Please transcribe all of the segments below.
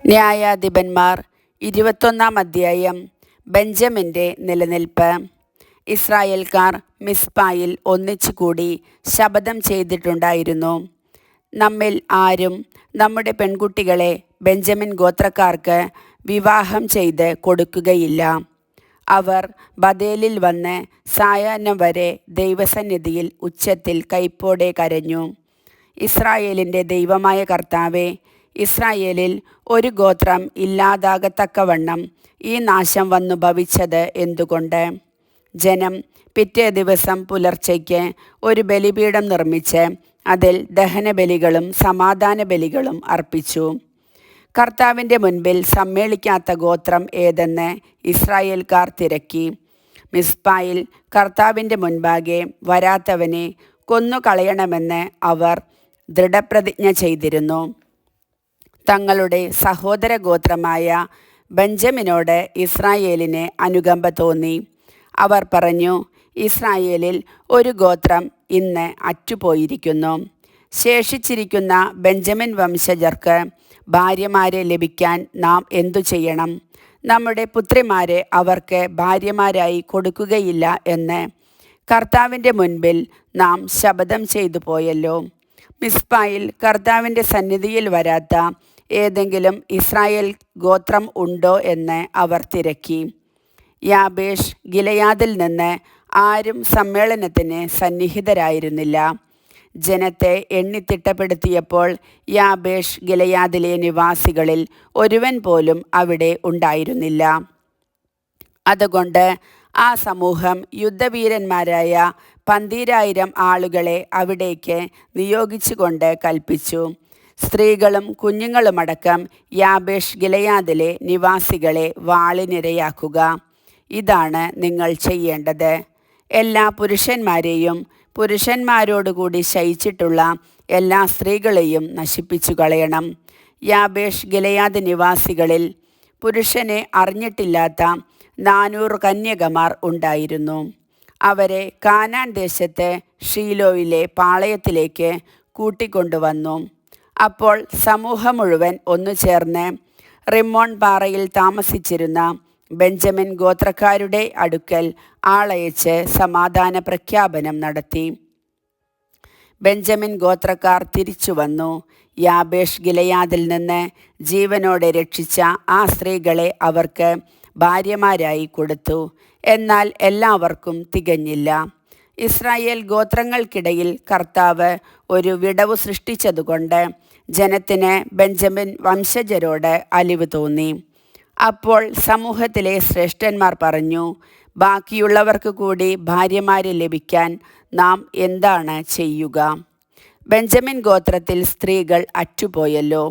ന്യായാധിപന്മാർ 21 അധ്യായം. ബെഞ്ചമിൻ്റെ നിലനിൽപ്പ്. ഇസ്രായേൽക്കാർ മിസ്പായിൽ ഒന്നിച്ചുകൂടി ശപഥം ചെയ്തിട്ടുണ്ടായിരുന്നു, നമ്മിൽ ആരും നമ്മുടെ പെൺകുട്ടികളെ ബെഞ്ചമിൻ ഗോത്രക്കാർക്ക് വിവാഹം ചെയ്ത് കൊടുക്കുകയില്ല. അവർ ബഥേലിൽ വന്ന് സായാഹ്നം വരെ ദൈവസന്നിധിയിൽ ഉച്ചത്തിൽ കൈപ്പോടെ കരഞ്ഞു. ഇസ്രായേലിൻ്റെ ദൈവമായ കർത്താവേ, ഇസ്രായേലിൽ ഒരു ഗോത്രം ഇല്ലാതാകത്തക്കവണ്ണം ഈ നാശം വന്നു ഭവിച്ചത് എന്തുകൊണ്ട്? ജനം പിറ്റേ ദിവസം പുലർച്ചയ്ക്ക് ഒരു ബലിപീഠം നിർമ്മിച്ച് അതിൽ ദഹനബലികളും സമാധാന ബലികളും അർപ്പിച്ചു. കർത്താവിൻ്റെ മുൻപിൽ സമ്മേളിക്കാത്ത ഗോത്രം ഏതെന്ന് ഇസ്രായേൽക്കാർ തിരക്കി. മിസ്പായിൽ കർത്താവിൻ്റെ മുൻപാകെ വരാത്തവനെ കൊന്നുകളയണമെന്ന് അവർ ദൃഢപ്രതിജ്ഞ ചെയ്തിരുന്നു. തങ്ങളുടെ സഹോദര ഗോത്രമായ ബെഞ്ചമിനോട് ഇസ്രായേലിന് അനുകമ്പ തോന്നി. അവർ പറഞ്ഞു, ഇസ്രായേലിൽ ഒരു ഗോത്രം ഇന്ന് അറ്റുപോയിരിക്കുന്നു. ശേഷിച്ചിരിക്കുന്ന ബെഞ്ചമിൻ വംശജർക്ക് ഭാര്യമാരെ ലഭിക്കാൻ നാം എന്തു ചെയ്യണം? നമ്മുടെ പുത്രിമാരെ അവർക്ക് ഭാര്യമാരായി കൊടുക്കുകയില്ല എന്ന് കർത്താവിൻ്റെ മുൻപിൽ നാം ശപഥം ചെയ്തു പോയല്ലോ. മിസ്പായിൽ കർത്താവിൻ്റെ സന്നിധിയിൽ വരാത്ത ഏതെങ്കിലും ഇസ്രായേൽ ഗോത്രം ഉണ്ടോ എന്ന് അവർ തിരക്കി. യാബേഷ് ഗിലെയാദിൽ നിന്ന് ആരും സമ്മേളനത്തിന് സന്നിഹിതരായിരുന്നില്ല. ജനത്തെ എണ്ണിത്തിട്ടപ്പെടുത്തിയപ്പോൾ യാബേഷ് ഗിലെയാദിലെ നിവാസികളിൽ ഒരുവൻ പോലും അവിടെ ഉണ്ടായിരുന്നില്ല. അതുകൊണ്ട് ആ സമൂഹം യുദ്ധവീരന്മാരായ 12,000 ആളുകളെ അവിടേക്ക് നിയോഗിച്ചുകൊണ്ട് കൽപ്പിച്ചു, സ്ത്രീകളും കുഞ്ഞുങ്ങളുമടക്കം യാബേഷ് ഗിലെയാദിലെ നിവാസികളെ വാളിനിരയാക്കുക. ഇതാണ് നിങ്ങൾ ചെയ്യേണ്ടത്. എല്ലാ പുരുഷന്മാരെയും പുരുഷന്മാരോടുകൂടി ശയിച്ചിട്ടുള്ള എല്ലാ സ്ത്രീകളെയും നശിപ്പിച്ചു കളയണം. യാബേഷ് ഗിലെയാദ് നിവാസികളിൽ പുരുഷനെ അറിഞ്ഞിട്ടില്ലാത്ത 400 കന്യകമാർ ഉണ്ടായിരുന്നു. അവരെ കാനാൻ ദേശത്ത് ഷീലോയിലെ പാളയത്തിലേക്ക് കൂട്ടിക്കൊണ്ടുവന്നു. അപ്പോൾ സമൂഹം മുഴുവൻ ഒന്നുചേർന്ന് റിമ്മോൺ പാറയിൽ താമസിച്ചിരുന്ന ബെഞ്ചമിൻ ഗോത്രക്കാരുടെ അടുക്കൽ ആളയച്ച് സമാധാന പ്രഖ്യാപനം നടത്തി. ബെഞ്ചമിൻ ഗോത്രക്കാർ തിരിച്ചു വന്നു. യാബേഷ് ഗിലെയാദിൽ നിന്ന് ജീവനോടെ രക്ഷിച്ച ആ സ്ത്രീകളെ അവർക്ക് ഭാര്യമാരായി കൊടുത്തു. എന്നാൽ എല്ലാവർക്കും തികഞ്ഞില്ല. ഇസ്രായേൽ ഗോത്രങ്ങൾക്കിടയിൽ കർത്താവ് ഒരു വിടവ് സൃഷ്ടിച്ചതുകൊണ്ട് ജനത്തിന് ബെഞ്ചമിൻ വംശജരോട് അലിവ് തോന്നി. അപ്പോൾ സമൂഹത്തിലെ ശ്രേഷ്ഠന്മാർ പറഞ്ഞു, ബാക്കിയുള്ളവർക്ക് കൂടി ഭാര്യമാരെ ലഭിക്കാൻ നാം എന്താണ് ചെയ്യുക? ബെഞ്ചമിൻ ഗോത്രത്തിൽ സ്ത്രീകൾ അറ്റുപോയല്ലോ.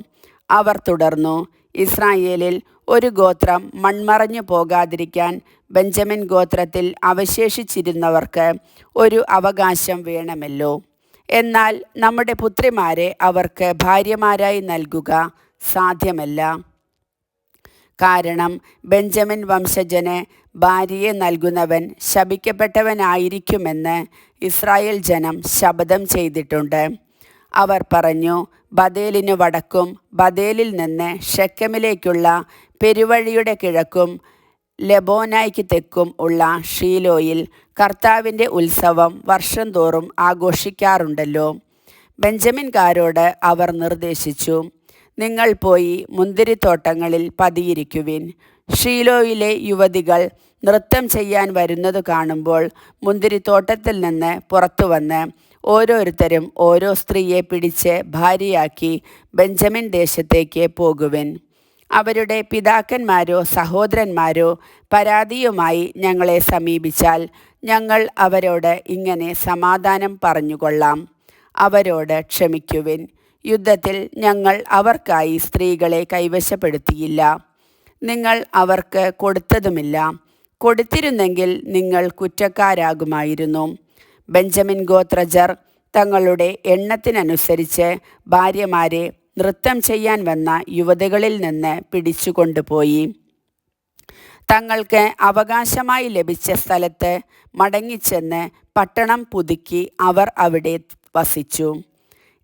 അവർ തുടർന്നു, ഇസ്രായേലിൽ ഒരു ഗോത്രം മൺമറഞ്ഞു പോകാതിരിക്കാൻ ബെഞ്ചമിൻ ഗോത്രത്തിൽ അവശേഷിച്ചിരുന്നവർക്ക് ഒരു അവകാശം വേണമല്ലോ. എന്നാൽ നമ്മുടെ പുത്രിമാരെ അവർക്ക് ഭാര്യമാരായി നൽകുക സാധ്യമല്ല. കാരണം ബെഞ്ചമിൻ വംശജന് ഭാര്യയെ നൽകുന്നവൻ ശപിക്കപ്പെട്ടവനായിരിക്കുമെന്ന് ഇസ്രായേൽ ജനം ശപഥം ചെയ്തിട്ടുണ്ട്. അവർ പറഞ്ഞു, ബഥേലിനു വടക്കും ബഥേലിൽ നിന്ന് ഷെക്കെമിലേക്കുള്ള പെരുവഴിയുടെ കിഴക്കും ലെബോനായ്ക്ക് തെക്കും ഉള്ള ഷീലോയിൽ കർത്താവിൻ്റെ ഉത്സവം വർഷം തോറും ആഘോഷിക്കാറുണ്ടല്ലോ. ബെഞ്ചമിൻകാരോട് അവർ നിർദ്ദേശിച്ചു, നിങ്ങൾ പോയി മുന്തിരിത്തോട്ടങ്ങളിൽ പതിയിരിക്കുവിൻ. ഷീലോയിലെ യുവതികൾ നൃത്തം ചെയ്യാൻ വരുന്നത് കാണുമ്പോൾ മുന്തിരിത്തോട്ടത്തിൽ നിന്ന് പുറത്തു വന്ന് ഓരോരുത്തരും ഓരോ സ്ത്രീയെ പിടിച്ച് ഭാര്യയാക്കി ബെഞ്ചമിൻ ദേശത്തേക്ക് പോകുവിൻ. അവരുടെ പിതാക്കന്മാരോ സഹോദരന്മാരോ പരാതിയുമായി ഞങ്ങളെ സമീപിച്ചാൽ ഞങ്ങൾ അവരോട് ഇങ്ങനെ സമാധാനം പറഞ്ഞുകൊള്ളാം, അവരോട് ക്ഷമിക്കുവിൻ. യുദ്ധത്തിൽ ഞങ്ങൾ അവർക്കായി സ്ത്രീകളെ കൈവശപ്പെടുത്തിയില്ല, നിങ്ങൾ അവർക്ക് കൊടുത്തതുമില്ല. കൊടുത്തിരുന്നെങ്കിൽ നിങ്ങൾ കുറ്റക്കാരാകുമായിരുന്നു. ബെഞ്ചമിൻ ഗോത്രജർ തങ്ങളുടെ എണ്ണത്തിനനുസരിച്ച് ഭാര്യമാരെ നൃത്തം ചെയ്യാൻ വന്ന യുവതികളിൽ നിന്ന് പിടിച്ചുകൊണ്ടുപോയി. തങ്ങൾക്ക് അവകാശമായി ലഭിച്ച സ്ഥലത്ത് മടങ്ങിച്ചെന്ന് പട്ടണം പുതുക്കി അവർ അവിടെ വസിച്ചു.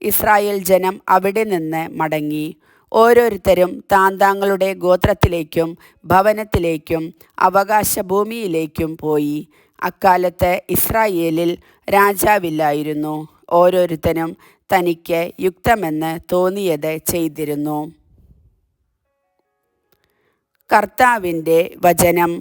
ഇസ്രായേൽ ജനം അവിടെ നിന്ന് മടങ്ങി. ഓരോരുത്തരും താന്താങ്ങളുടെ ഗോത്രത്തിലേക്കും ഭവനത്തിലേക്കും അവകാശഭൂമിയിലേക്കും പോയി. അക്കാലത്ത് ഇസ്രായേലിൽ രാജാവില്ലായിരുന്നു. ഓരോരുത്തനും തനിക്ക് യുക്തമെന്ന് തോന്നിയത് ചെയ്തിരുന്നു. കർത്താവിൻ്റെ വചനം.